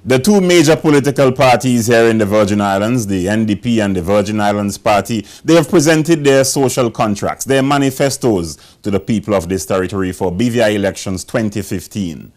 The two major political parties here in the Virgin Islands, the NDP and the Virgin Islands Party, they have presented their social contracts, their manifestos to the people of this territory for BVI elections 2015.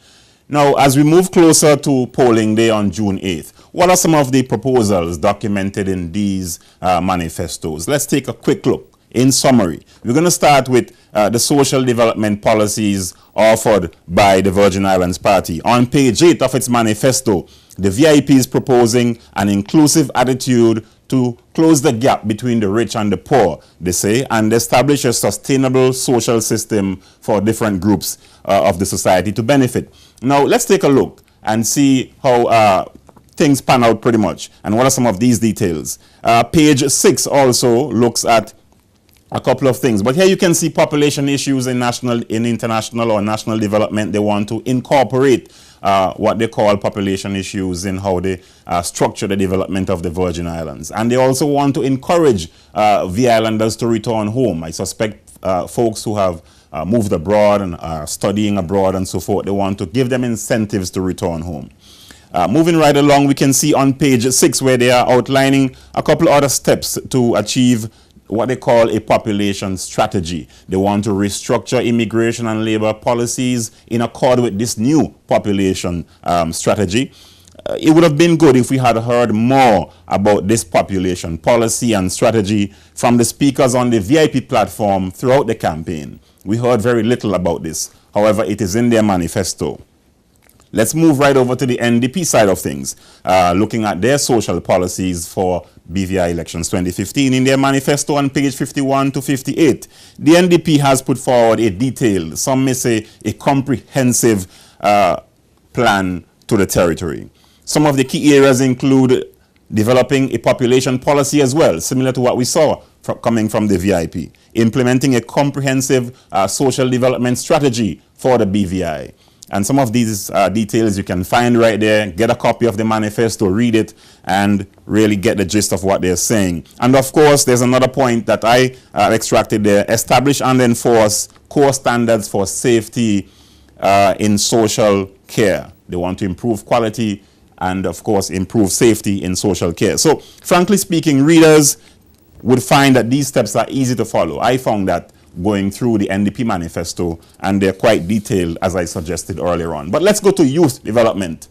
Now, as we move closer to polling day on June 8th, what are some of the proposals documented in these manifestos? Let's take a quick look. In summary, we're going to start with the social development policies offered by the Virgin Islands Party. On page 8 of its manifesto, the VIP is proposing an inclusive attitude to close the gap between the rich and the poor, they say, and establish a sustainable social system for different groups of the society to benefit. Now, let's take a look and see how things pan out pretty much, and what are some of these details. Page 6 also looks at a couple of things, but here you can see population issues in international or national development. They want to incorporate what they call population issues in how they structure the development of the Virgin Islands. And they also want to encourage the islanders to return home. I suspect folks who have moved abroad and are studying abroad and so forth, they want to give them incentives to return home. Moving right along, we can see on page 6 where they are outlining a couple other steps to achieve what they call a population strategy. They want to restructure immigration and labor policies in accord with this new population strategy. It would have been good if we had heard more about this population policy and strategy from the speakers on the VIP platform throughout the campaign. We heard very little about this. However, it is in their manifesto. Let's move right over to the NDP side of things, looking at their social policies for BVI elections 2015. In their manifesto on page 51 to 58, the NDP has put forward a detailed, some may say a comprehensive plan to the territory. Some of the key areas include developing a population policy as well, similar to what we saw coming from the VIP, implementing a comprehensive social development strategy for the BVI. And some of these details you can find right there. Get a copy of the manifesto, read it, and really get the gist of what they're saying. And of course, there's another point that I extracted there. Establish and enforce core standards for safety in social care. They want to improve quality and, of course, improve safety in social care. So, frankly speaking, readers would find that these steps are easy to follow. I found that going through the NDP manifesto, and they're quite detailed, as I suggested earlier on. But let's go to youth development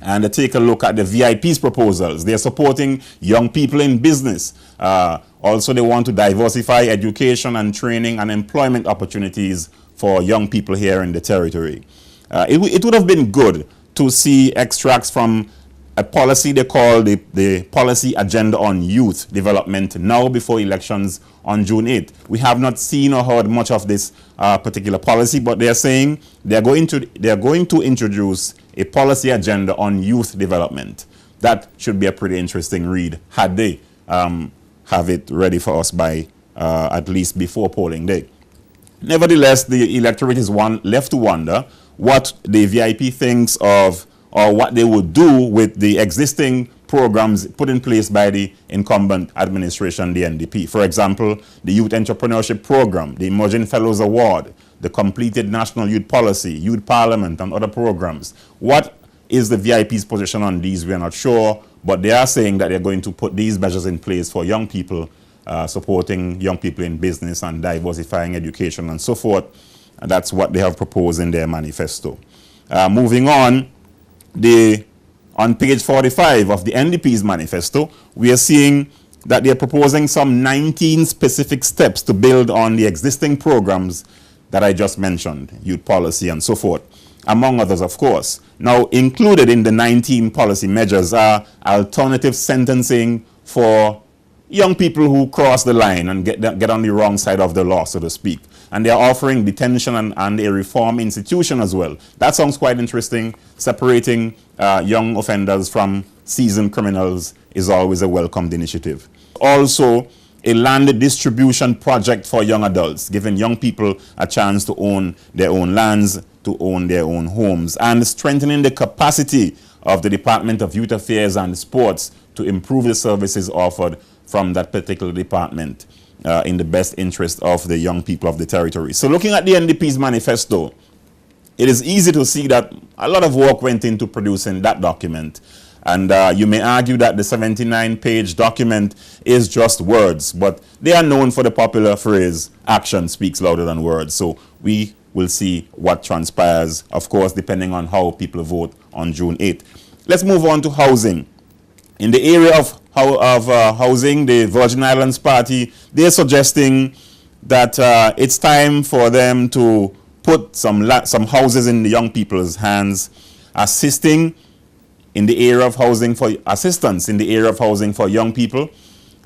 and take a look at the VIP's proposals. They're supporting young people in business. Also, they want to diversify education and training and employment opportunities for young people here in the territory. It would have been good to see extracts from a policy they call the Policy Agenda on Youth Development now before elections on June 8th. We have not seen or heard much of this particular policy, but they're saying they're going to introduce a policy agenda on youth development. That should be a pretty interesting read had they have it ready for us by at least before polling day. Nevertheless, the electorate is left to wonder what the VIP thinks of or what they would do with the existing programs put in place by the incumbent administration, the NDP. For example, the Youth Entrepreneurship Program, the Emerging Fellows Award, the completed National Youth Policy, Youth Parliament, and other programs. What is the VIP's position on these? We are not sure, but they are saying that they're going to put these measures in place for young people, supporting young people in business and diversifying education and so forth. And that's what they have proposed in their manifesto. Moving on, on page 45 of the NDP's manifesto, we are seeing that they are proposing some 19 specific steps to build on the existing programs that I just mentioned, youth policy and so forth, among others, of course. Now, included in the 19 policy measures are alternative sentencing for young people who cross the line and get on the wrong side of the law, so to speak. And they're offering detention and a reform institution as well. That sounds quite interesting. Separating young offenders from seasoned criminals is always a welcomed initiative. Also, a land distribution project for young adults, giving young people a chance to own their own lands, to own their own homes, and strengthening the capacity of the Department of Youth Affairs and Sports to improve the services offered from that particular department in the best interest of the young people of the territory. So looking at the NDP's manifesto, it is easy to see that a lot of work went into producing that document. And you may argue that the 79-page document is just words, but they are known for the popular phrase, action speaks louder than words. So we will see what transpires, of course, depending on how people vote on June 8th. Let's move on to housing. In the area of housing, the Virgin Islands Party, they're suggesting that it's time for them to put some houses in the young people's hands, assisting in the area of housing for assistance in the area of housing for young people.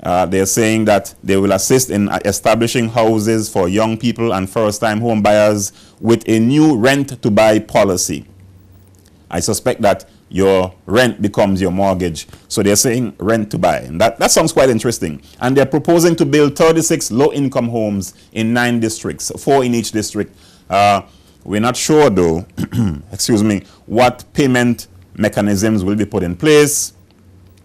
They're saying that they will assist in establishing houses for young people and first-time home buyers with a new rent-to-buy policy. I suspect that your rent becomes your mortgage. So they're saying rent to buy. And that sounds quite interesting. And they're proposing to build 36 low-income homes in 9 districts, 4 in each district. We're not sure, though, excuse me, what payment mechanisms will be put in place.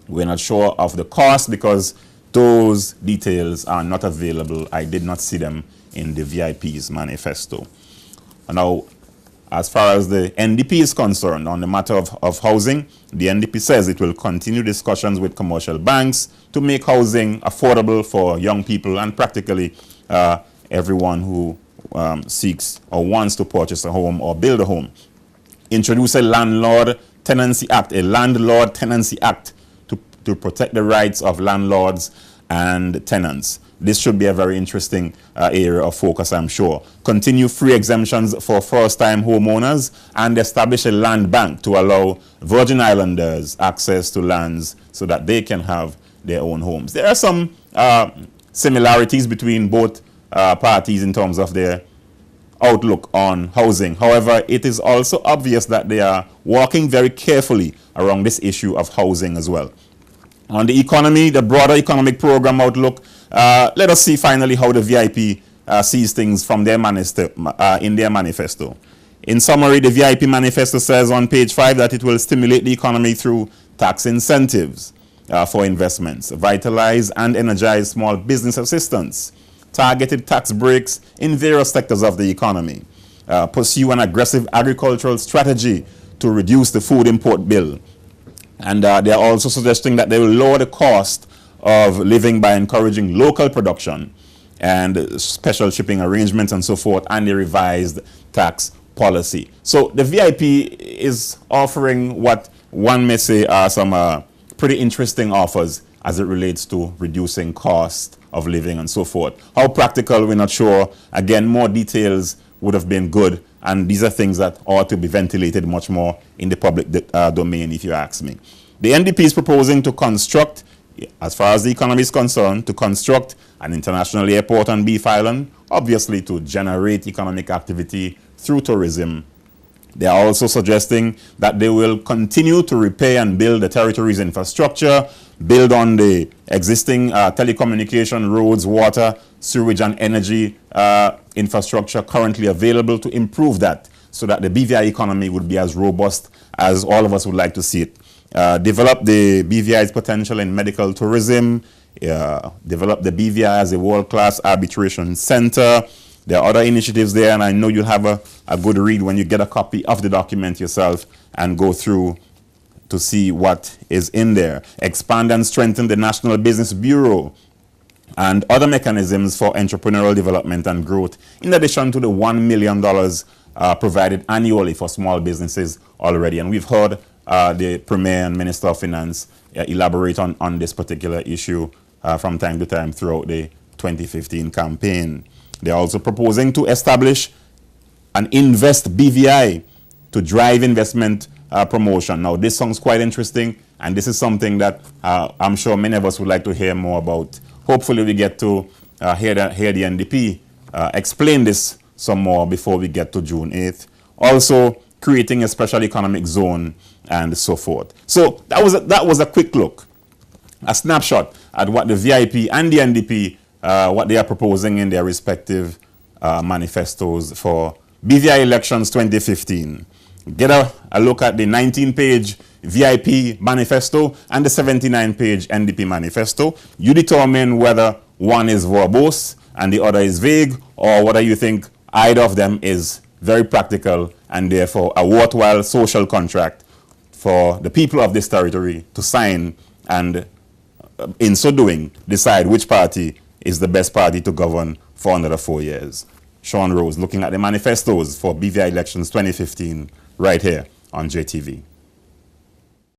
We're not sure of the cost because those details are not available. I did not see them in the VIP's manifesto. Now, as far as the NDP is concerned on the matter of housing, the NDP says it will continue discussions with commercial banks to make housing affordable for young people and practically everyone who seeks or wants to purchase a home or build a home. Introduce a landlord tenancy act to protect the rights of landlords and tenants. This should be a very interesting area of focus, I'm sure. Continue free exemptions for first-time homeowners and establish a land bank to allow Virgin Islanders access to lands so that they can have their own homes. There are some similarities between both parties in terms of their outlook on housing. However, it is also obvious that they are walking very carefully around this issue of housing as well. On the economy, the broader economic program outlook, let us see finally how the VIP sees things from their in their manifesto. In summary, the VIP manifesto says on page 5 that it will stimulate the economy through tax incentives for investments, vitalize and energize small business assistance, targeted tax breaks in various sectors of the economy, pursue an aggressive agricultural strategy to reduce the food import bill. And they are also suggesting that they will lower the cost of living by encouraging local production and special shipping arrangements and so forth, and the revised tax policy. So the VIP is offering what one may say are some pretty interesting offers as it relates to reducing cost of living and so forth. How practical, we're not sure. Again, more details would have been good, and these are things that ought to be ventilated much more in the public domain, if you ask me. The NDP is proposing to construct, as far as the economy is concerned, to construct an international airport on Beef Island, obviously to generate economic activity through tourism. They are also suggesting that they will continue to repair and build the territory's infrastructure, build on the existing telecommunication, roads, water, sewage and energy infrastructure currently available to improve that so that the BVI economy would be as robust as all of us would like to see it. Develop the BVI's potential in medical tourism, develop the BVI as a world-class arbitration center. There are other initiatives there, and I know you'll have a good read when you get a copy of the document yourself and go through to see what is in there. Expand and strengthen the National Business Bureau and other mechanisms for entrepreneurial development and growth, in addition to the $1 million provided annually for small businesses already. And we've heard the Premier and Minister of Finance elaborate on this particular issue from time to time throughout the 2015 campaign. They're also proposing to establish an Invest BVI to drive investment promotion. Now, this sounds quite interesting, and this is something that I'm sure many of us would like to hear more about. Hopefully, we get to hear the NDP explain this some more before we get to June 8th. Also, creating a special economic zone and so forth. So that was a quick look, a snapshot at what the VIP and the NDP what they are proposing in their respective manifestos for BVI elections 2015. Get a look at the 19-page VIP manifesto and the 79-page NDP manifesto. You determine whether one is verbose and the other is vague, or whether you think either of them is very practical, and therefore a worthwhile social contract for the people of this territory to sign, and in so doing, decide which party is the best party to govern for another 4 years. Sean Rose, looking at the manifestos for BVI elections 2015, right here on JTV.